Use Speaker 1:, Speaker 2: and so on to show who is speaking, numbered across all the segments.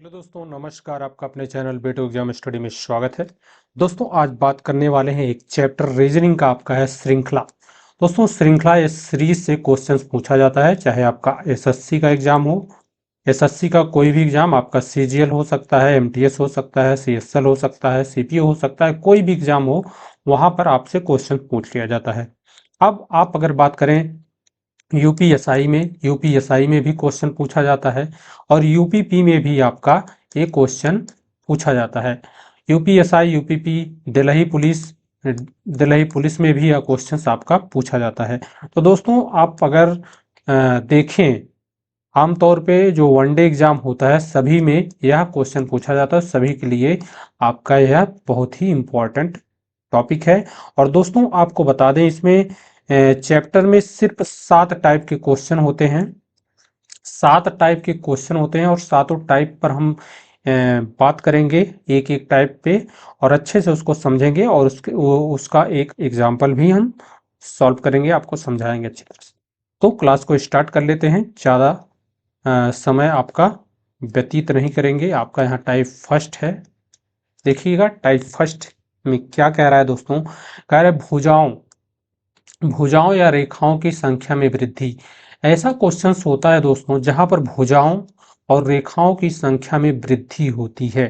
Speaker 1: Hello दोस्तों, नमस्कार। आपका अपने चैनल बेटो एग्जाम स्टडी में स्वागत है। दोस्तों, आज बात करने वाले हैं एक चैप्टर रीजनिंग का, आपका है श्रृंखला। दोस्तों, श्रृंखला या सीरीज से क्वेश्चंस पूछा जाता है, चाहे आपका एसएससी का एग्जाम हो, एसएससी का कोई भी एग्जाम, आपका सीजीएल हो सकता है, एमटीएस हो सकता है, सीएसएल हो सकता है, सीपीओ हो सकता है, कोई भी एग्जाम हो, वहां पर आपसे क्वेश्चन पूछ लिया जाता है। अब आप अगर बात करें यूपीएसआई में भी क्वेश्चन पूछा जाता है और यूपीपी में भी आपका एक क्वेश्चन पूछा जाता है। यूपीएसआई, यूपीपी, दिल्ली पुलिस में भी यह क्वेश्चन आपका पूछा जाता है। तो दोस्तों, आप अगर देखें, आमतौर पे जो वनडे एग्जाम होता है सभी में यह क्वेश्चन पूछा जाता है, सभी के लिए आपका यह बहुत ही इंपॉर्टेंट टॉपिक है। और दोस्तों, आपको बता दें, इसमें चैप्टर में सिर्फ 7 टाइप के क्वेश्चन होते हैं। 7 टाइप के क्वेश्चन होते हैं और सातों टाइप पर हम बात करेंगे एक एक टाइप पे, और अच्छे से उसको समझेंगे और उसका एक एग्जाम्पल भी हम सॉल्व करेंगे, आपको समझाएंगे अच्छी तरह से। तो क्लास को स्टार्ट कर लेते हैं। ज़्यादा समय आपका व्यतीत नहीं करेंगे। आपका यहाँ टाइप फर्स्ट है, देखिएगा टाइप फर्स्ट में क्या कह रहा है दोस्तों। कह रहा है भुजाओं या रेखाओं की संख्या में वृद्धि। ऐसा क्वेश्चन होता है दोस्तों जहां पर भुजाओं और रेखाओं की संख्या में वृद्धि होती है।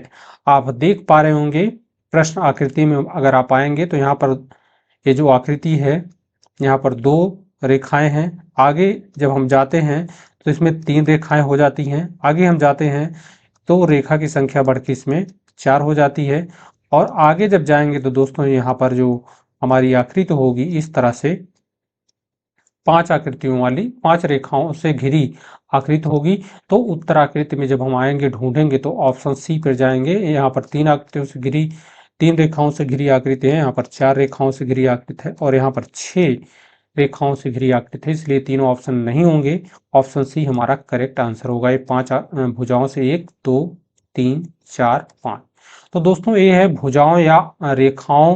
Speaker 1: आप देख पा रहे होंगे प्रश्न आकृति में, अगर आप आएंगे तो यहाँ पर ये जो आकृति है, यहाँ पर 2 रेखाएं हैं। आगे जब हम जाते हैं तो इसमें 3 रेखाएं हो जाती हैं। आगे हम जाते हैं तो रेखा की संख्या बढ़ के इसमें 4 हो जाती है। और आगे जब जाएंगे तो दोस्तों यहाँ पर जो हमारी आकृति होगी, इस तरह से 5 आकृतियों वाली, 5 रेखाओं से घिरी आकृति होगी। तो उत्तर आकृति में जब हम आएंगे, ढूंढेंगे, तो ऑप्शन सी पर जाएंगे। यहाँ पर 3 आकृतियों से घिरी, 3 रेखाओं से घिरी आकृति है, यहाँ पर 4 रेखाओं से घिरी आकृति है और यहाँ पर 6 रेखाओं से घिरी आकृति है, इसलिए तीनों ऑप्शन नहीं होंगे। ऑप्शन सी हमारा करेक्ट आंसर होगा। ये 5 भुजाओं से 1 2 3 4 5। तो दोस्तों, ये है भुजाओं या रेखाओं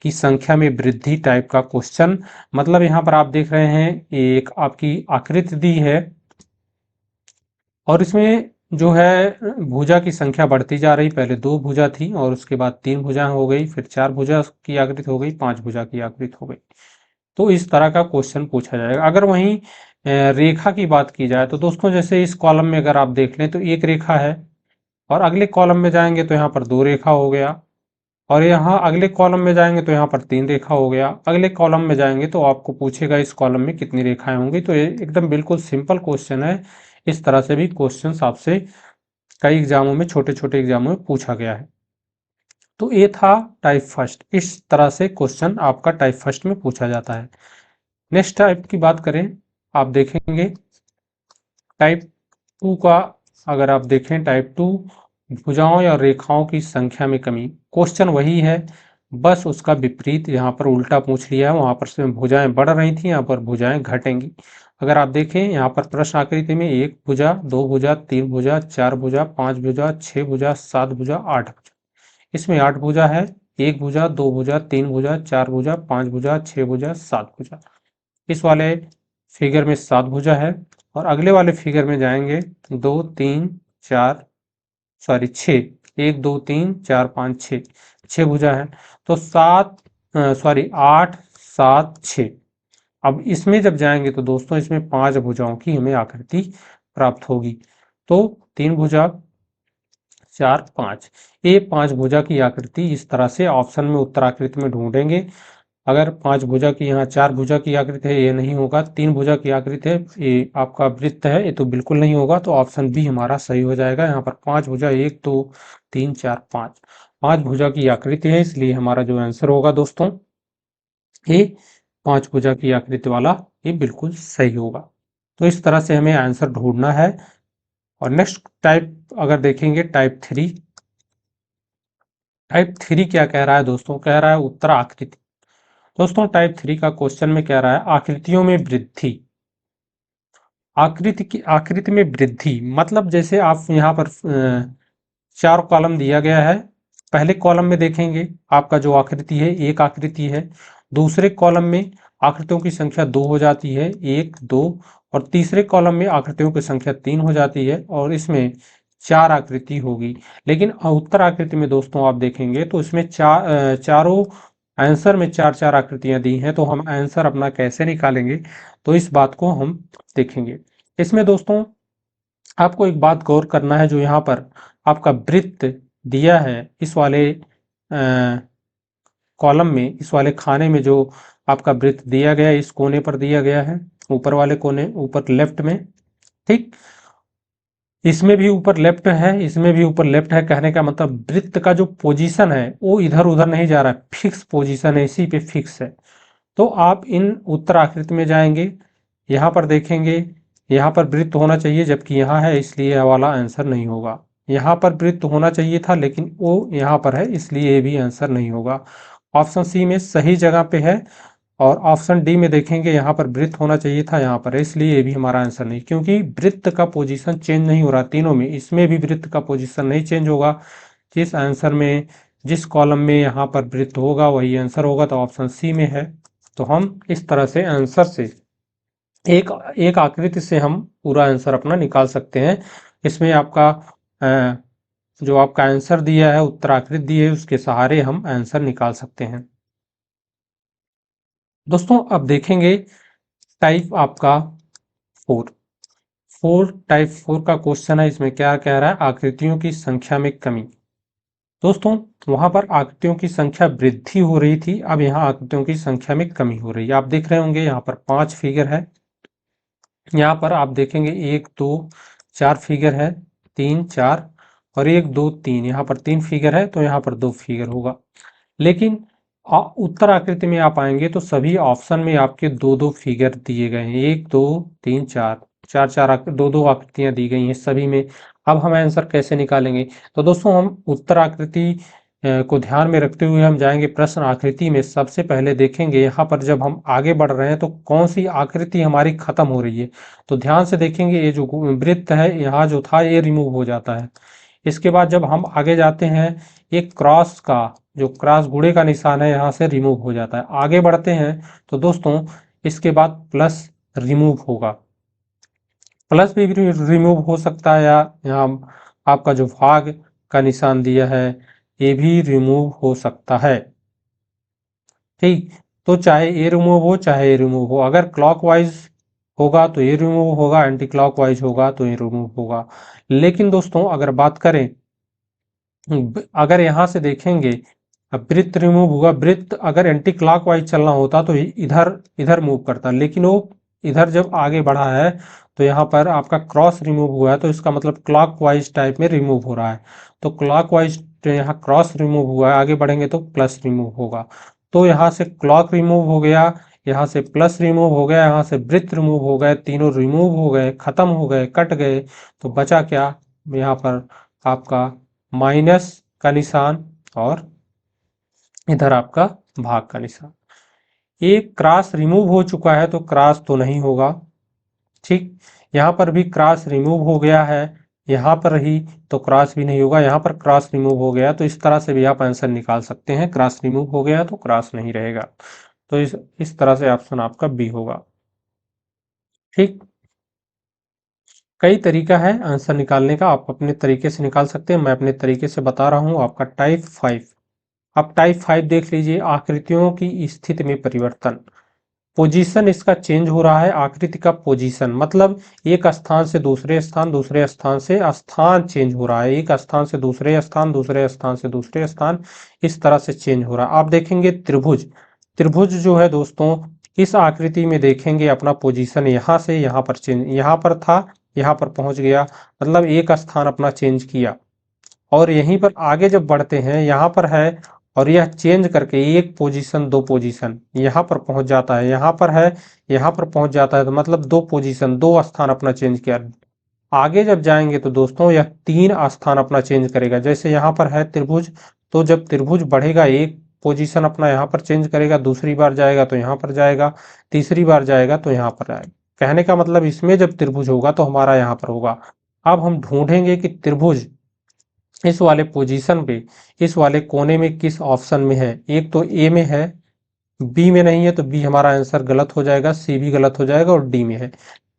Speaker 1: की संख्या में वृद्धि टाइप का क्वेश्चन। मतलब यहाँ पर आप देख रहे हैं एक आपकी आकृति दी है और इसमें जो है भुजा की संख्या बढ़ती जा रही। पहले 2 भुजा थी और उसके बाद 3 भुजा हो गई, फिर 4 भुजा की आकृति हो गई, 5 भुजा की आकृति हो गई। तो इस तरह का क्वेश्चन पूछा जाएगा। अगर वहीं रेखा की बात की जाए तो दोस्तों, जैसे इस कॉलम में अगर आप देख लें तो एक रेखा है और अगले कॉलम में जाएंगे तो यहाँ पर 2 रेखा हो गया, और यहाँ अगले कॉलम में जाएंगे तो यहाँ पर 3 रेखा हो गया। अगले कॉलम में जाएंगे तो आपको पूछेगा इस कॉलम में कितनी रेखाएं होंगी। तो ये एकदम बिल्कुल सिंपल क्वेश्चन है। इस तरह से भी क्वेश्चंस आपसे कई एग्जामों में, छोटे छोटे एग्जामों में पूछा गया है। तो ये था टाइप फर्स्ट। इस तरह से क्वेश्चन आपका टाइप फर्स्ट में पूछा जाता है। नेक्स्ट टाइप की बात करें, आप देखेंगे टाइप टू का। अगर आप देखें टाइप टू, भुजाओं या रेखाओं की संख्या में कमी। क्वेश्चन वही है, बस उसका विपरीत यहाँ पर उल्टा पूछ लिया है। वहां पर से भुजाएं बढ़ रही थी, यहाँ पर भुजाएं घटेंगी। अगर आप देखें यहाँ पर प्रश्न आकृति में 1 भुजा, 2 भुजा, 3 भुजा, 4 भुजा, 5 भुजा, 6 भुजा, 7 भुजा, 8 भुजा। इसमें 8 भुजा है, 1 भुजा, 2 भुजा, 3 भुजा, 4 भुजा, 5 भुजा, 6 भुजा, 7 भुजा। इस वाले फिगर में 7 भुजा है और अगले वाले फिगर में जाएंगे 2 3 4, सॉरी 6, 1 2 3 4 5 6, 6 भुजा है। तो 8 7 6। अब इसमें जब जाएंगे तो दोस्तों इसमें 5 भुजाओं की हमें आकृति प्राप्त होगी। तो 3 भुजा 4 5, ये 5 भुजा की आकृति इस तरह से ऑप्शन में उत्तर आकृति में ढूंढेंगे। अगर 5 भुजा की, यहाँ 4 भुजा की आकृति है, ये नहीं होगा। 3 भुजा की आकृति है, ये आपका वृत्त है, ये तो बिल्कुल नहीं होगा। तो ऑप्शन बी हमारा सही हो जाएगा। यहाँ पर 5 भुजा, 1 2 3 4 5, 5 भुजा की आकृति है, इसलिए हमारा जो आंसर होगा दोस्तों, ये 5 भुजा की आकृति वाला ये बिल्कुल सही होगा। तो इस तरह से हमें आंसर ढूंढना है। और नेक्स्ट टाइप अगर देखेंगे टाइप थ्री। टाइप थ्री क्या कह रहा है दोस्तों, कह रहा है उत्तर आकृति। दोस्तों, टाइप थ्री का क्वेश्चन में कह रहा है आकृतियों में वृद्धि। आकृति में वृद्धि मतलब जैसे आप यहाँ पर 4 कॉलम दिया गया है। पहले कॉलम में देखेंगे आपका जो आकृति है, एक आकृति है। दूसरे कॉलम में आकृतियों की संख्या 2 हो जाती है, 1 2। और तीसरे कॉलम में आकृतियों की संख्या 3 हो जाती है। और इसमें 4 आकृति होगी। लेकिन उत्तर आकृति में दोस्तों आप देखेंगे तो इसमें चारों आंसर में 4-4 आकृतियां दी हैं, तो हम आंसर अपना कैसे निकालेंगे, तो इस बात को हम देखेंगे। इसमें दोस्तों आपको एक बात गौर करना है, जो यहाँ पर आपका वृत्त दिया है इस वाले कॉलम में, इस वाले खाने में जो आपका वृत्त दिया गया है, इस कोने पर दिया गया है, ऊपर वाले कोने, ऊपर लेफ्ट में, ठीक। इसमें भी ऊपर लेफ्ट है, इसमें भी ऊपर लेफ्ट है। कहने का मतलब वृत्त का जो पोजीशन है वो इधर उधर नहीं जा रहा है, फिक्स पोजीशन है, इसी पे फिक्स है। तो आप इन उत्तर आकृति में जाएंगे, यहाँ पर देखेंगे, यहाँ पर वृत्त होना चाहिए, जबकि यहाँ है, इसलिए यह वाला आंसर नहीं होगा। यहाँ पर वृत्त होना चाहिए था, लेकिन वो यहाँ पर है, इसलिए ये भी आंसर नहीं होगा। ऑप्शन सी में सही जगह पे है। और ऑप्शन डी में देखेंगे, यहाँ पर वृत्त होना चाहिए था, यहाँ पर है, इसलिए ये भी हमारा आंसर नहीं, क्योंकि वृत्त का पोजीशन चेंज नहीं हो रहा तीनों में। इसमें भी वृत्त का पोजीशन नहीं चेंज होगा। जिस आंसर में, जिस कॉलम में यहाँ पर वृत्त होगा वही आंसर होगा, तो ऑप्शन सी में है। तो हम इस तरह से आंसर से एक एक आकृति से हम पूरा आंसर अपना निकाल सकते हैं। इसमें आपका जो आपका आंसर दिया है, उत्तराकृति दी है, उसके सहारे हम आंसर निकाल सकते हैं। दोस्तों अब देखेंगे टाइप आपका 4 टाइप 4 का क्वेश्चन है। इसमें क्या कह रहा है, आकृतियों की संख्या में कमी। दोस्तों वहां पर आकृतियों की संख्या वृद्धि हो रही थी, अब यहाँ आकृतियों की संख्या में कमी हो रही है। आप देख रहे होंगे यहाँ पर 5 फिगर है, यहाँ पर आप देखेंगे 1 2 4 फिगर है, 3 4 और 1 2 3, यहाँ पर 3 फिगर है, तो यहाँ पर 2 फिगर होगा। लेकिन उत्तर आकृति में आप आएंगे तो सभी ऑप्शन में आपके 2-2 फिगर दिए गए हैं, 1 2 3 4, 4 2-2 आकृतियां दी गई हैं सभी में। अब हम आंसर कैसे निकालेंगे, तो दोस्तों हम उत्तर आकृति को ध्यान में रखते हुए हम जाएंगे प्रश्न आकृति में। सबसे पहले देखेंगे यहाँ पर जब हम आगे बढ़ रहे हैं तो कौन सी आकृति हमारी खत्म हो रही है, तो ध्यान से देखेंगे, ये जो वृत्त है यहाँ जो था ये रिमूव हो जाता है। इसके बाद जब हम आगे जाते हैं, एक क्रॉस का जो क्रॉस गुणे का निशान है यहाँ से रिमूव हो जाता है। आगे बढ़ते हैं तो दोस्तों इसके बाद प्लस रिमूव होगा, प्लस भी रिमूव हो सकता है, या यहाँ आपका जो भाग का निशान दिया है ये भी रिमूव हो सकता है, ठीक। तो चाहे ये रिमूव हो चाहे ये रिमूव हो, अगर क्लॉकवाइज होगा तो ये रिमूव होगा, एंटी क्लॉकवाइज होगा तो ये रिमूव होगा। लेकिन दोस्तों अगर बात करें, अगर यहाँ से देखेंगे वृत्त रिमूव हुआ, वृत्त अगर एंटी क्लॉकवाइज चलना होता तो इधर इधर मूव करता, लेकिन वो इधर जब आगे बढ़ा है तो यहाँ पर आपका क्रॉस रिमूव हुआ है, तो इसका मतलब क्लॉकवाइज टाइप में रिमूव हो रहा है। तो क्लॉकवाइज यहाँ क्रॉस रिमूव हुआ है, आगे बढ़ेंगे तो प्लस रिमूव होगा। तो यहाँ से क्लॉक रिमूव हो गया, यहाँ से प्लस रिमूव हो गया, यहाँ से वृत्त रिमूव हो गए, तीनों रिमूव हो गए, खत्म हो गए, कट गए। तो बचा क्या, यहाँ पर आपका माइनस का निशान और इधर आपका भाग का निशान। एक क्रॉस रिमूव हो चुका है तो क्रॉस तो नहीं होगा, ठीक। यहाँ पर भी क्रॉस रिमूव हो गया है, यहाँ पर ही, तो क्रॉस भी नहीं होगा। यहाँ पर क्रॉस रिमूव हो गया, तो इस तरह से भी आप आंसर निकाल सकते हैं। क्रॉस रिमूव हो गया तो क्रॉस नहीं रहेगा, तो इस तरह से ऑप्शन आपका बी होगा, ठीक। कई तरीका है आंसर निकालने का, आप अपने तरीके से निकाल सकते हैं, मैं अपने तरीके से बता रहा हूँ। आपका टाइप 5, अब टाइप 5 देख लीजिए, आकृतियों की स्थिति में परिवर्तन, पोजीशन इसका चेंज हो रहा है। आकृति का पोजीशन मतलब एक स्थान से दूसरे स्थान, दूसरे स्थान से स्थान चेंज हो रहा है, एक स्थान से दूसरे स्थान, दूसरे स्थान से दूसरे स्थान, इस तरह से चेंज हो रहा है। आप देखेंगे त्रिभुज, त्रिभुज जो है दोस्तों इस आकृति में देखेंगे अपना पोजीशन यहाँ से यहाँ पर चेंज, यहाँ पर था यहाँ पर पहुंच गया, मतलब एक स्थान अपना चेंज किया। और यहीं पर आगे जब बढ़ते हैं, यहाँ पर है और यह चेंज करके एक पोजीशन दो पोजीशन यहाँ पर पहुंच जाता है, यहाँ पर है यहाँ पर पहुंच जाता है, तो मतलब दो पोजीशन दो स्थान अपना चेंज किया। आगे जब जाएंगे तो दोस्तों यह 3 स्थान अपना चेंज करेगा। जैसे यहाँ पर है त्रिभुज, तो जब त्रिभुज बढ़ेगा एक पोजीशन अपना यहाँ पर चेंज करेगा, दूसरी बार जाएगा तो यहाँ पर जाएगा, तीसरी बार जाएगा तो यहाँ पर आएगा। कहने का मतलब इसमें जब त्रिभुज होगा तो हमारा यहाँ पर होगा। अब हम ढूंढेंगे कि त्रिभुज इस वाले पोजीशन पे, इस वाले कोने में किस ऑप्शन में है। एक तो ए में है, बी में नहीं है, तो बी हमारा आंसर गलत हो जाएगा, सी भी गलत हो जाएगा और डी में है।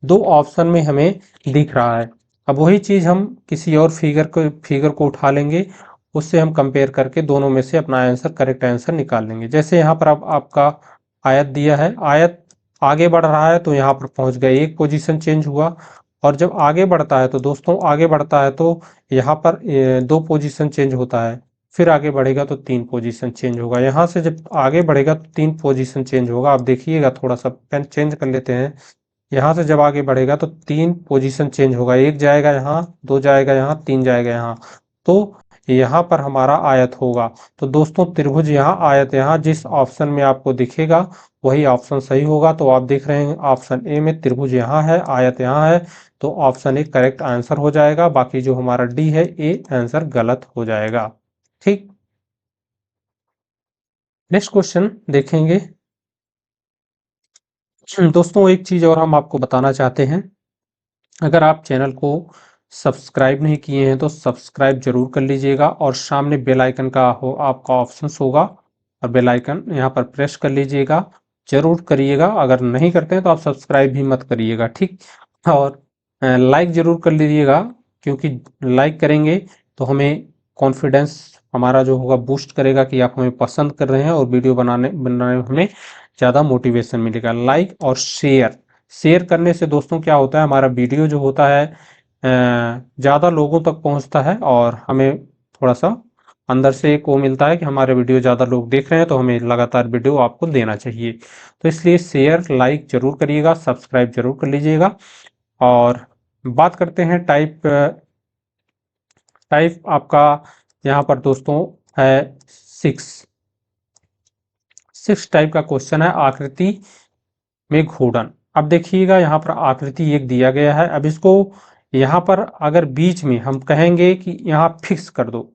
Speaker 1: दो ऑप्शन में हमें दिख रहा है, अब वही चीज हम किसी और फिगर को उठा लेंगे, उससे हम कंपेयर करके दोनों में से अपना आंसर, करेक्ट आंसर निकाल लेंगे। जैसे यहाँ पर अब आपका आयत दिया है, आयत आगे बढ़ रहा है तो यहाँ पर पहुंच गए, एक पोजीशन चेंज हुआ। और जब आगे बढ़ता है तो दोस्तों, आगे बढ़ता है तो यहाँ पर दो पोजीशन चेंज होता है, फिर आगे बढ़ेगा तो तीन पोजीशन चेंज होगा। यहाँ से जब आगे बढ़ेगा तो तीन पोजीशन चेंज होगा। आप देखिएगा, थोड़ा सा पेन चेंज कर लेते हैं। यहाँ से जब आगे बढ़ेगा तो तीन पोजीशन चेंज होगा, एक जाएगा यहाँ, दो जाएगा यहाँ, तीन जाएगा यहाँ, तो यहाँ पर हमारा आयत होगा। तो दोस्तों त्रिभुज यहाँ, आयत यहाँ, जिस ऑप्शन में आपको दिखेगा वही ऑप्शन सही होगा। तो आप देख रहे हैं ऑप्शन ए में त्रिभुज यहाँ है, आयत यहाँ है, तो ऑप्शन ए करेक्ट आंसर हो जाएगा। बाकी जो हमारा डी है, ए आंसर गलत हो जाएगा। ठीक, नेक्स्ट क्वेश्चन देखेंगे। दोस्तों एक चीज और हम आपको बताना चाहते हैं, अगर आप चैनल को सब्सक्राइब नहीं किए हैं तो सब्सक्राइब जरूर कर लीजिएगा, और सामने बेल आइकन का हो आपका ऑप्शन होगा, और बेल आइकन यहाँ पर प्रेस कर लीजिएगा, जरूर करिएगा। अगर नहीं करते हैं तो आप सब्सक्राइब भी मत करिएगा, ठीक। और लाइक जरूर कर लीजिएगा, क्योंकि लाइक करेंगे तो हमें कॉन्फिडेंस हमारा जो होगा बूस्ट करेगा कि आप हमें पसंद कर रहे हैं, और वीडियो बनाने बनाने में हमें ज़्यादा मोटिवेशन मिलेगा। लाइक और शेयर, शेयर करने से दोस्तों क्या होता है, हमारा वीडियो जो होता है ज़्यादा लोगों तक पहुंचता है, और हमें थोड़ा सा अंदर से एक वो मिलता है कि हमारे वीडियो ज़्यादा लोग देख रहे हैं, तो हमें लगातार वीडियो आपको देना चाहिए। तो इसलिए शेयर लाइक जरूर करिएगा, सब्सक्राइब जरूर कर लीजिएगा। और बात करते हैं टाइप, टाइप आपका यहाँ पर दोस्तों है सिक्स। सिक्स टाइप का क्वेश्चन है, आकृति में घूर्णन। अब देखिएगा यहाँ पर आकृति एक दिया गया है, अब इसको यहाँ पर अगर बीच में हम कहेंगे कि यहाँ फिक्स कर दो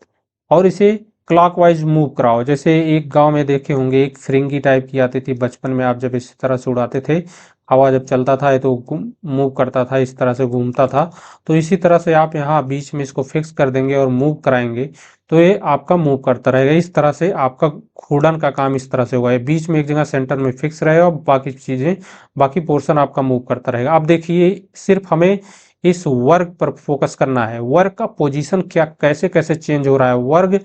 Speaker 1: और इसे क्लॉकवाइज मूव कराओ, जैसे एक गांव में देखे होंगे एक फिरंगी टाइप की आती थी बचपन में, आप जब इस तरह से उड़ाते थे, हवा जब चलता था ये तो मूव करता था, इस तरह से घूमता था। तो इसी तरह से आप यहाँ बीच में इसको फिक्स कर देंगे और मूव कराएंगे, तो ये आपका मूव करता रहेगा। इस तरह से आपका घूर्णन का काम इस तरह से होगा, ये बीच में एक जगह सेंटर में फिक्स रहेगा, और बाकी चीजें, बाकी पोर्शन आपका मूव करता रहेगा। अब देखिए, सिर्फ हमें इस वर्ग पर फोकस करना है, वर्ग का पोजीशन क्या, कैसे कैसे चेंज हो रहा है, वर्ग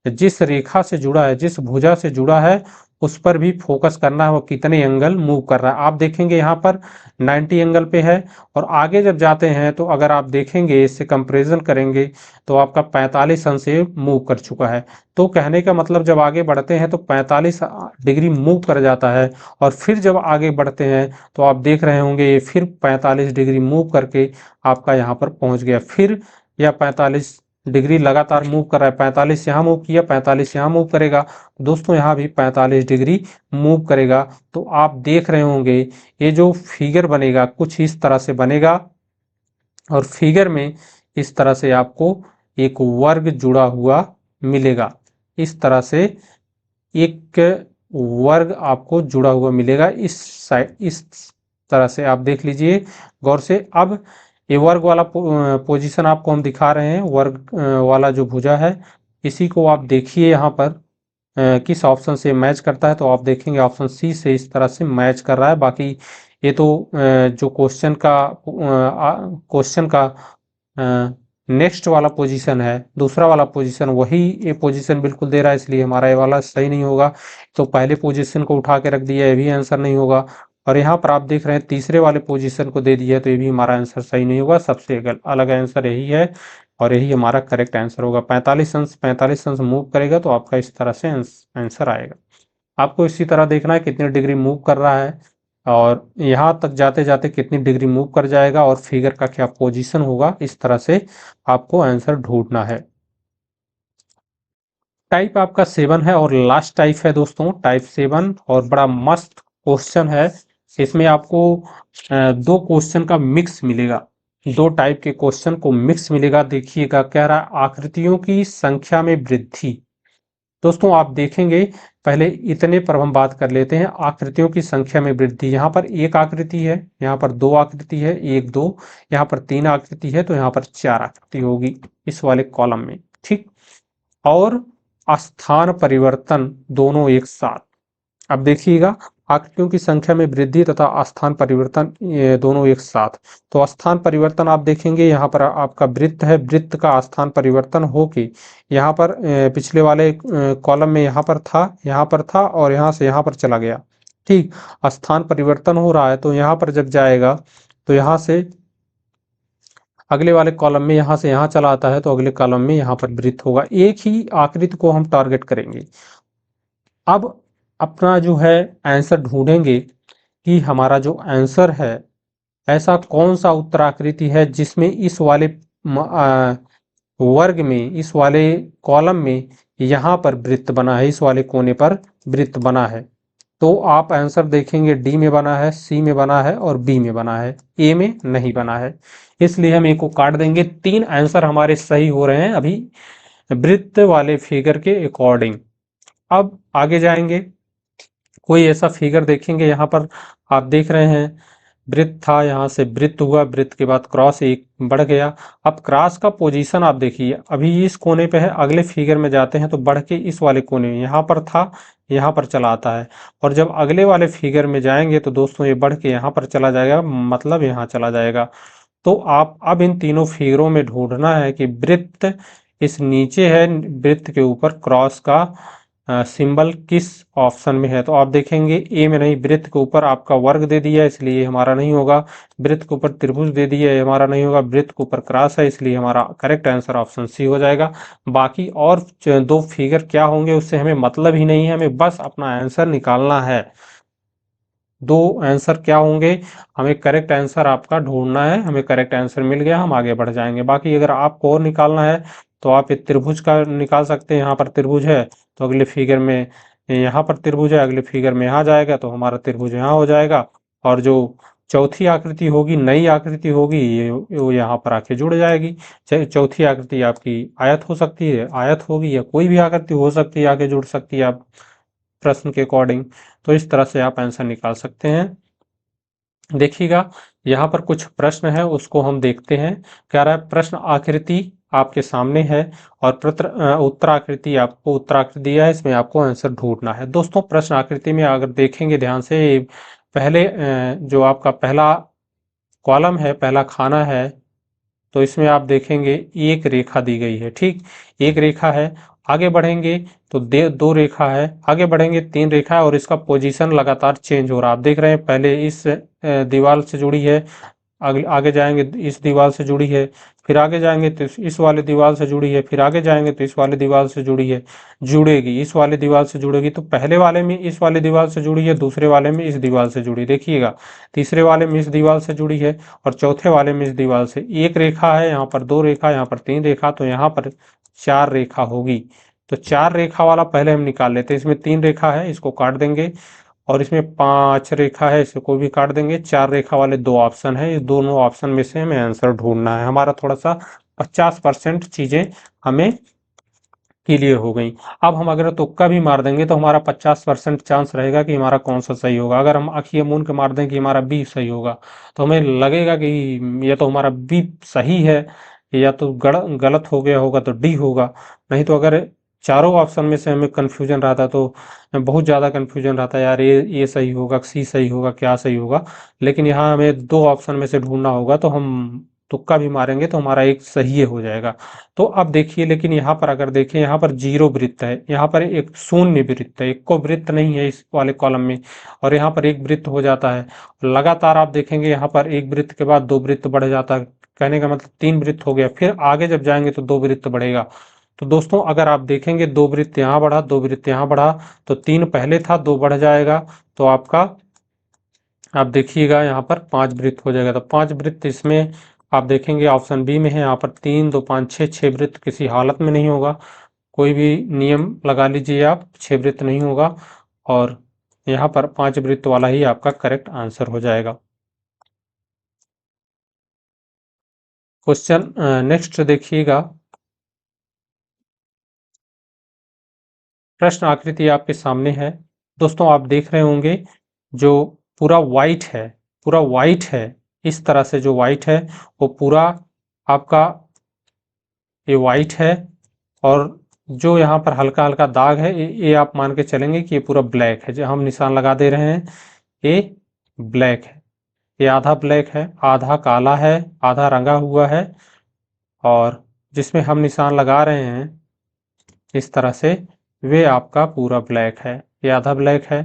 Speaker 1: जिस रेखा से जुड़ा है, जिस भुजा से जुड़ा है, उस पर भी फोकस करना है, वो कितने एंगल मूव कर रहा है। आप देखेंगे यहाँ पर 90 एंगल पे है, और आगे जब जाते हैं तो अगर आप देखेंगे, इससे कंपैरिजन करेंगे तो आपका 45 अंश से मूव कर चुका है। तो कहने का मतलब जब आगे बढ़ते हैं तो 45 डिग्री मूव कर जाता है, और फिर जब आगे बढ़ते हैं तो आप देख रहे होंगे ये फिर 45 डिग्री मूव करके आपका यहाँ पर पहुंच गया, फिर यह 45 डिग्री लगातार मूव कर रहा है, 45 यहाँ मूव किया, 45 यहाँ मूव करेगा, दोस्तों यहाँ भी 45 डिग्री मूव करेगा। तो आप देख रहे होंगे ये जो फिगर बनेगा कुछ इस तरह से बनेगा, और फिगर में इस तरह से आपको एक वर्ग जुड़ा हुआ मिलेगा, इस तरह से एक वर्ग आपको जुड़ा हुआ मिलेगा इस साइड, इस तरह से आप देख लीजिए गौर से। अब ये वर्ग वाला पोजीशन आपको हम दिखा रहे हैं, वर्ग वाला जो भुजा है, इसी को आप देखिए यहाँ पर किस ऑप्शन से मैच करता है, तो आप देखेंगे ऑप्शन सी से इस तरह से मैच कर रहा है। बाकी ये तो जो क्वेश्चन का नेक्स्ट वाला पोजीशन है, दूसरा वाला पोजीशन, वही ये पोजीशन बिल्कुल दे रहा है, इसलिए हमारा ये वाला सही नहीं होगा। तो पहले पोजीशन को उठा के रख दिया, ये भी आंसर नहीं होगा। और यहाँ पर आप देख रहे हैं तीसरे वाले पोजीशन को दे दिया, तो ये भी हमारा आंसर सही नहीं होगा। सबसे अलग आंसर यही है, और यही हमारा करेक्ट आंसर होगा। 45 अंश मूव करेगा तो आपका इस तरह से आंसर आएगा। आपको इसी तरह देखना है कितनी डिग्री मूव कर रहा है, और यहाँ तक जाते जाते कितनी डिग्री मूव कर जाएगा, और फिगर का क्या पोजीशन होगा, इस तरह से आपको आंसर ढूंढना है। टाइप आपका 7 है, और लास्ट टाइप है दोस्तों, टाइप 7, और बड़ा मस्त क्वेश्चन है। इसमें आपको दो क्वेश्चन का मिक्स मिलेगा, दो टाइप के क्वेश्चन को मिक्स मिलेगा। देखिएगा, कह रहा है आकृतियों की संख्या में वृद्धि। दोस्तों आप देखेंगे, पहले इतने पर हम बात कर लेते हैं, आकृतियों की संख्या में वृद्धि। यहाँ पर एक आकृति है, यहाँ पर दो आकृति है, एक दो, यहाँ पर तीन आकृति है, तो यहाँ पर चार आकृति होगी इस वाले कॉलम में, ठीक। और स्थान परिवर्तन दोनों एक साथ। अब देखिएगा, आकृतियों की संख्या में वृद्धि तथा स्थान परिवर्तन, ये दोनों एक साथ। तो स्थान परिवर्तन आप देखेंगे यहाँ पर आपका वृत्त है, वृत्त का स्थान परिवर्तन हो के यहाँ पर पिछले वाले कॉलम में यहाँ पर था और यहाँ से यहाँ पर चला गया। ठीक, स्थान परिवर्तन हो रहा है तो यहाँ पर जब जाएगा तो यहाँ से अगले वाले कॉलम में यहाँ से यहाँ चला आता है तो अगले कॉलम में यहाँ पर वृत्त होगा। एक ही आकृति को हम टारगेट करेंगे। अब अपना जो है आंसर ढूंढेंगे कि हमारा जो आंसर है ऐसा कौन सा उत्तराकृति है जिसमें इस वाले वर्ग में, इस वाले कॉलम में यहाँ पर वृत्त बना है, इस वाले कोने पर वृत्त बना है। तो आप आंसर देखेंगे डी में बना है, सी में बना है और बी में बना है, ए में नहीं बना है, इसलिए हम ए को काट देंगे। 3 आंसर हमारे सही हो रहे हैं अभी वृत्त वाले फिगर के अकॉर्डिंग। अब आगे जाएंगे, कोई ऐसा फिगर देखेंगे, यहाँ पर आप देख रहे हैं वृत्त था, यहाँ से वृत्त हुआ, वृत्त के बाद क्रॉस एक बढ़ गया। अब क्रॉस का पोजीशन आप देखिए, अभी इस कोने पे है, अगले फिगर में जाते हैं तो बढ़ के इस वाले कोने में, यहाँ पर था, यहाँ पर चला आता है। और जब अगले वाले फिगर में जाएंगे तो दोस्तों ये बढ़ के यहाँ पर चला जाएगा, मतलब यहाँ चला जाएगा। तो आप अब इन तीनों फिगरों में ढूंढना है कि वृत्त इस नीचे है, वृत्त के ऊपर क्रॉस का सिंबल किस ऑप्शन में है। तो आप देखेंगे ए में नहीं, वृत्त के ऊपर आपका वर्ग दे दिया है इसलिए हमारा नहीं होगा, वृत्त के ऊपर त्रिभुज दे दिया है हमारा नहीं होगा, वृत्त के ऊपर क्रॉस है इसलिए हमारा करेक्ट आंसर ऑप्शन सी हो जाएगा। बाकी और 2 फिगर क्या होंगे उससे हमें मतलब ही नहीं है, हमें बस अपना आंसर निकालना है। 2 आंसर क्या होंगे, हमें करेक्ट आंसर आपका ढूंढना है, हमें करेक्ट आंसर मिल गया, हम आगे बढ़ जाएंगे। बाकी अगर आपको और निकालना है तो आप ये त्रिभुज का निकाल सकते हैं, यहाँ पर त्रिभुज है तो अगले फिगर में यहाँ पर त्रिभुज है, अगले फिगर में यहाँ जाएगा तो हमारा त्रिभुज यहाँ हो जाएगा। और जो चौथी आकृति होगी, नई आकृति होगी, ये वो यहाँ पर आके जुड़ जाएगी। चौथी आकृति आपकी आयत हो सकती है, आयत होगी, या कोई भी आकृति हो सकती है आके जुड़ सकती है आप प्रश्न के अकॉर्डिंग। तो इस तरह से आप आंसर निकाल सकते हैं। देखिएगा यहाँ पर कुछ प्रश्न है उसको हम देखते हैं। कह रहा है प्रश्न आकृति आपके सामने है और उत्तराकृति आपको उत्तराकृति दिया है, इसमें आपको आंसर ढूंढना है। दोस्तों प्रश्न आकृति में अगर देखेंगे ध्यान से, पहले जो आपका पहला कॉलम है, पहला खाना है, तो इसमें आप देखेंगे एक रेखा दी गई है। ठीक, एक रेखा है, आगे बढ़ेंगे तो 2 रेखा है, आगे बढ़ेंगे 3 रेखा है और इसका पोजीशन लगातार चेंज हो रहा है। आप देख रहे हैं पहले इस दीवार से जुड़ी है, आगे जाएंगे इस दीवार से जुड़ी है, फिर आगे जाएंगे तो इस वाले दीवार से जुड़ी है, फिर आगे जाएंगे तो इस वाले दीवार से जुड़ी है, जुड़ेगी इस वाले दीवार से जुड़ेगी। तो पहले वाले में इस वाले दीवार से जुड़ी है, दूसरे वाले में इस दीवार से जुड़ी, देखिएगा तीसरे वाले में इस दीवार से जुड़ी है और चौथे वाले में इस दीवार से। एक रेखा है, यहाँ पर 2 रेखा, यहाँ पर 3 रेखा, तो यहाँ पर 4 रेखा होगी। तो 4 रेखा वाला पहले हम निकाल लेते हैं। इसमें 3 रेखा है, इसको काट देंगे, और इसमें 5 रेखा है, इसको भी काट देंगे। 4 रेखा वाले 2 ऑप्शन है, इस दोनों ऑप्शन में से हमें आंसर ढूंढना है। हमारा थोड़ा सा 50% चीजें हमें क्लियर हो गई। अब हम अगर तुक्का भी मार देंगे तो हमारा 50% चांस रहेगा कि हमारा कौन सा सही होगा। अगर हम आखिए मून के मार दें कि हमारा बी सही होगा तो हमें लगेगा कि या तो हमारा बी सही है या तो गलत हो गया होगा तो डी होगा। नहीं तो अगर चारों ऑप्शन में से हमें कन्फ्यूजन रहता तो बहुत ज़्यादा कन्फ्यूजन रहता, यार ये सही होगा, सी सही होगा, क्या सही होगा। लेकिन यहाँ हमें 2 ऑप्शन में से ढूंढना होगा तो हम तुक्का भी मारेंगे तो हमारा एक सही हो जाएगा। तो अब देखिए, लेकिन यहाँ पर अगर देखें, यहाँ पर 0 वृत्त है, यहाँ पर एक शून्य वृत्त है, एक को वृत्त नहीं है इस वाले कॉलम में, और यहाँ पर एक वृत्त हो जाता है। लगातार आप देखेंगे यहाँ पर एक वृत्त के बाद 2 वृत्त बढ़ जाता है, कहने का मतलब 3 वृत्त हो गया, फिर आगे जब जाएंगे तो 2 वृत्त बढ़ेगा। तो दोस्तों अगर आप देखेंगे 2 वृत्त यहाँ बढ़ा, 2 वृत्त यहाँ बढ़ा, तो 3 पहले था, 2 बढ़ जाएगा, तो आपका आप देखिएगा यहाँ पर 5 वृत्त हो जाएगा। तो 5 वृत्त इसमें आप देखेंगे ऑप्शन बी में है। यहाँ पर 3 2 5 6, 6 वृत्त किसी हालत में नहीं होगा, कोई भी नियम लगा लीजिए आप, 6 वृत्त नहीं होगा, और यहाँ पर 5 वृत्त वाला ही आपका करेक्ट आंसर हो जाएगा। क्वेश्चन नेक्स्ट देखिएगा, प्रश्न आकृति आपके सामने है। दोस्तों आप देख रहे होंगे जो पूरा वाइट है, पूरा वाइट है, इस तरह से जो वाइट है, वो पूरा आपका ये वाइट है, और जो यहाँ पर हल्का हल्का दाग है ये आप मान के चलेंगे कि ये पूरा ब्लैक है, जो हम निशान लगा दे रहे हैं ये ब्लैक है। ये आधा ब्लैक है, आधा काला है, आधा रंगा हुआ है, और जिसमें हम निशान लगा रहे हैं इस तरह से वे आपका पूरा ब्लैक है। ये आधा ब्लैक है,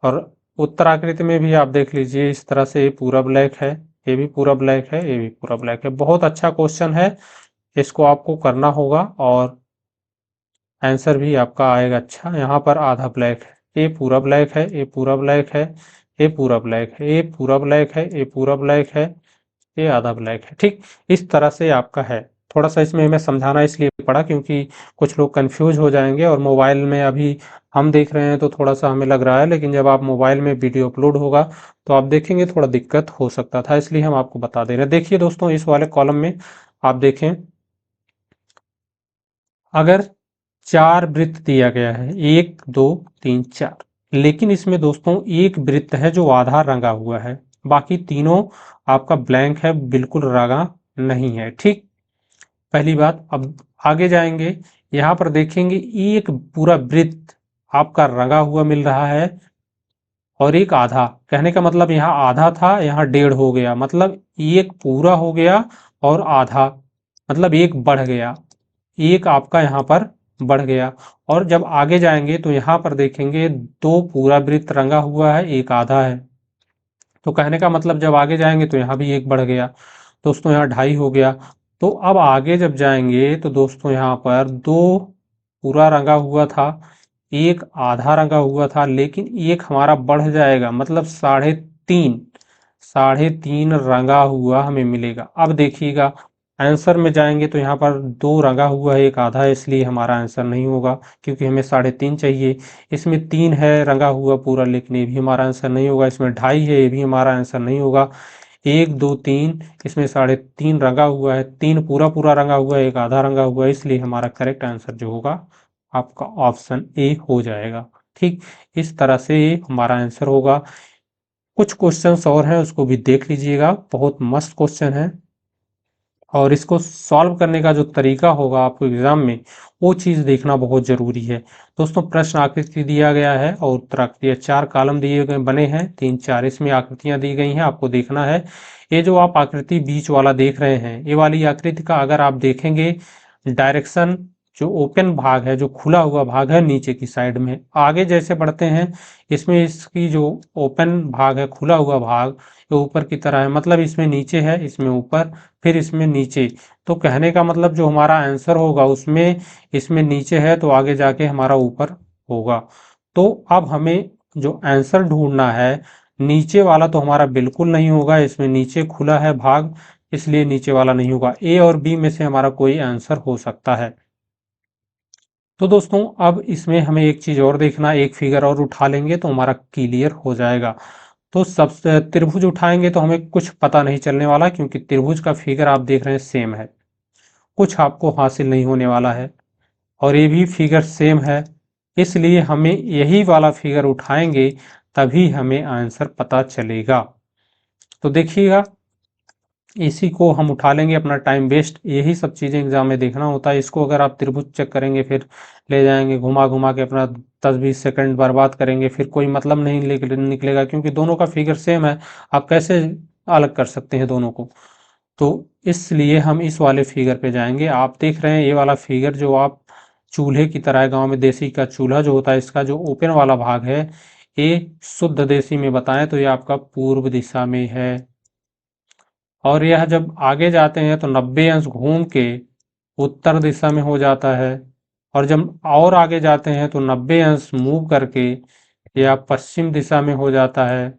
Speaker 1: और उत्तर आकृति में भी आप देख लीजिए इस तरह से ये पूरा ब्लैक है, ये भी पूरा ब्लैक है, ये भी पूरा ब्लैक है। बहुत अच्छा क्वेश्चन है, इसको आपको करना होगा और आंसर भी आपका आएगा अच्छा। यहाँ पर आधा ब्लैक है, ये पूरा ब्लैक है, ये पूरा ब्लैक है, ये पूरा ब्लैक है, ये पूरा ब्लैक है, ये पूरा ब्लैक है, ये आधा ब्लैक है। ठीक, इस तरह से आपका है। थोड़ा सा इसमें मैं समझाना इसलिए पड़ा क्योंकि कुछ लोग कंफ्यूज हो जाएंगे, और मोबाइल में अभी हम देख रहे हैं तो थोड़ा सा हमें लग रहा है, लेकिन जब आप मोबाइल में वीडियो अपलोड होगा तो आप देखेंगे थोड़ा दिक्कत हो सकता था, इसलिए हम आपको बता दे रहे हैं। देखिए दोस्तों, इस वाले कॉलम में आप देखें, अगर 4 वृत्त दिया गया है, 1 2 3 4, लेकिन इसमें दोस्तों एक वृत्त है जो आधा रंगा हुआ है, बाकी तीनों आपका ब्लैंक है, बिल्कुल रंगा नहीं है। ठीक, पहली बात। अब आगे जाएंगे, यहाँ पर देखेंगे एक पूरा वृत्त आपका रंगा हुआ मिल रहा है और एक आधा। कहने का मतलब यहाँ आधा था, यहाँ 1.5 हो गया, मतलब एक पूरा हो गया और आधा, मतलब एक बढ़ गया, एक आपका यहाँ पर बढ़ गया। और जब आगे जाएंगे तो यहाँ पर देखेंगे 2 पूरा वृत्त रंगा हुआ है, एक आधा है। तो कहने का मतलब जब आगे जाएंगे तो यहाँ भी एक बढ़ गया, दोस्तों यहाँ 2.5 हो गया। तो अब आगे जब जाएंगे तो दोस्तों यहाँ पर 2 पूरा रंगा हुआ था, एक आधा रंगा हुआ था, लेकिन एक हमारा बढ़ जाएगा, मतलब 3.5, 3.5 रंगा हुआ हमें मिलेगा। अब देखिएगा आंसर में जाएंगे तो यहाँ पर 2 रंगा हुआ है, एक आधा है, इसलिए हमारा आंसर नहीं होगा, क्योंकि हमें 3.5 चाहिए। इसमें 3 है रंगा हुआ पूरा, लेकिन ये भी हमारा आंसर नहीं होगा। इसमें 2.5 है, ये भी हमारा आंसर नहीं होगा। 1 2 3, इसमें 3.5 रंगा हुआ है, 3 पूरा पूरा रंगा हुआ है, एक आधा रंगा हुआ है, इसलिए हमारा करेक्ट आंसर जो होगा आपका ऑप्शन ए हो जाएगा। ठीक, इस तरह से ये हमारा आंसर होगा। कुछ क्वेश्चंस और हैं, उसको भी देख लीजिएगा, बहुत मस्त क्वेश्चन है, और इसको सॉल्व करने का जो तरीका होगा आपको एग्जाम में, वो चीज़ देखना बहुत ज़रूरी है। दोस्तों, प्रश्न आकृति दिया गया है और उत्तर आकृति, 4 कॉलम दिए गए बने हैं, 3 4 इसमें आकृतियां दी गई हैं, आपको देखना है। ये जो आप आकृति बीच वाला देख रहे हैं, ये वाली आकृति का अगर आप देखेंगे डायरेक्शन, जो ओपन भाग है, जो खुला हुआ भाग है नीचे की साइड में, आगे जैसे बढ़ते हैं इसमें इसकी जो ओपन भाग है, खुला हुआ भाग, ये ऊपर की तरह है, मतलब इसमें नीचे है, इसमें ऊपर, फिर इसमें नीचे। तो कहने का मतलब जो हमारा आंसर होगा उसमें इसमें नीचे है तो आगे जाके हमारा ऊपर होगा। तो अब हमें जो आंसर ढूंढना है, नीचे वाला तो हमारा बिल्कुल नहीं होगा, इसमें नीचे खुला है भाग, इसलिए नीचे वाला नहीं होगा। ए और बी में से हमारा कोई आंसर हो सकता है। तो दोस्तों, अब इसमें हमें एक चीज और देखना, एक फिगर और उठा लेंगे तो हमारा क्लियर हो जाएगा। तो सबसे त्रिभुज उठाएंगे तो हमें कुछ पता नहीं चलने वाला, क्योंकि त्रिभुज का फिगर आप देख रहे हैं सेम है, कुछ आपको हासिल नहीं होने वाला है, और ये भी फिगर सेम है, इसलिए हमें यही वाला फिगर उठाएंगे तभी हमें आंसर पता चलेगा। तो देखिएगा, इसी को हम उठा लेंगे, अपना टाइम वेस्ट, यही सब चीज़ें एग्जाम में देखना होता है। इसको अगर आप त्रिभुज चेक करेंगे, फिर ले जाएंगे घुमा घुमा के, अपना 10-20 सेकंड बर्बाद करेंगे, फिर कोई मतलब नहीं निकलेगा, क्योंकि दोनों का फिगर सेम है, आप कैसे अलग कर सकते हैं दोनों को। तो इसलिए हम इस वाले फिगर पे जाएंगे। आप देख रहे हैं ये वाला फिगर, जो आप चूल्हे की तरह है, गांव में देसी का चूल्हा जो होता है, इसका जो ओपन वाला भाग है, ये शुद्ध देसी में बताएं तो ये आपका पूर्व दिशा में है, और यह जब आगे जाते हैं तो 90 अंश घूम के उत्तर दिशा में हो जाता है, और जब और आगे जाते हैं तो 90 अंश मूव करके यह पश्चिम दिशा में हो जाता है,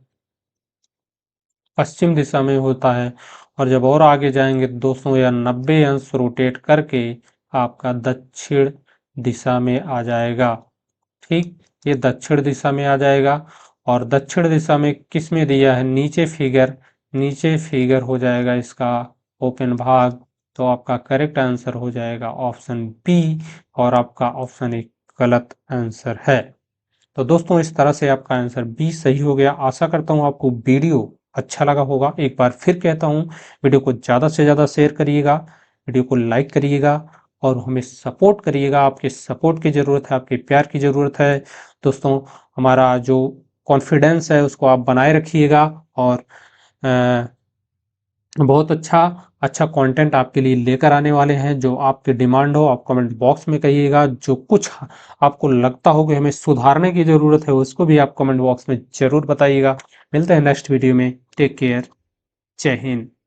Speaker 1: पश्चिम दिशा में होता है, और जब और आगे जाएंगे तो दोस्तों यह 90 अंश रोटेट करके आपका दक्षिण दिशा में आ जाएगा। ठीक, ये दक्षिण दिशा में आ जाएगा, और दक्षिण दिशा में किस में दिया है, नीचे फिगर, नीचे फिगर हो जाएगा इसका ओपन भाग। तो आपका करेक्ट आंसर हो जाएगा ऑप्शन बी, और आपका ऑप्शन एक गलत आंसर है। तो दोस्तों, इस तरह से आपका आंसर बी सही हो गया। आशा करता हूँ आपको वीडियो अच्छा लगा होगा। एक बार फिर कहता हूँ, वीडियो को ज़्यादा से ज़्यादा शेयर करिएगा, वीडियो को लाइक करिएगा, और हमें सपोर्ट करिएगा। आपके सपोर्ट की ज़रूरत है, आपके प्यार की ज़रूरत है दोस्तों। हमारा जो कॉन्फिडेंस है उसको आप बनाए रखिएगा और बहुत अच्छा अच्छा कंटेंट आपके लिए लेकर आने वाले हैं। जो आपकी डिमांड हो आप कमेंट बॉक्स में कहिएगा, जो कुछ आपको लगता हो कि हमें सुधारने की ज़रूरत है उसको भी आप कमेंट बॉक्स में ज़रूर बताइएगा। मिलते हैं नेक्स्ट वीडियो में। Take care. जय हिंद।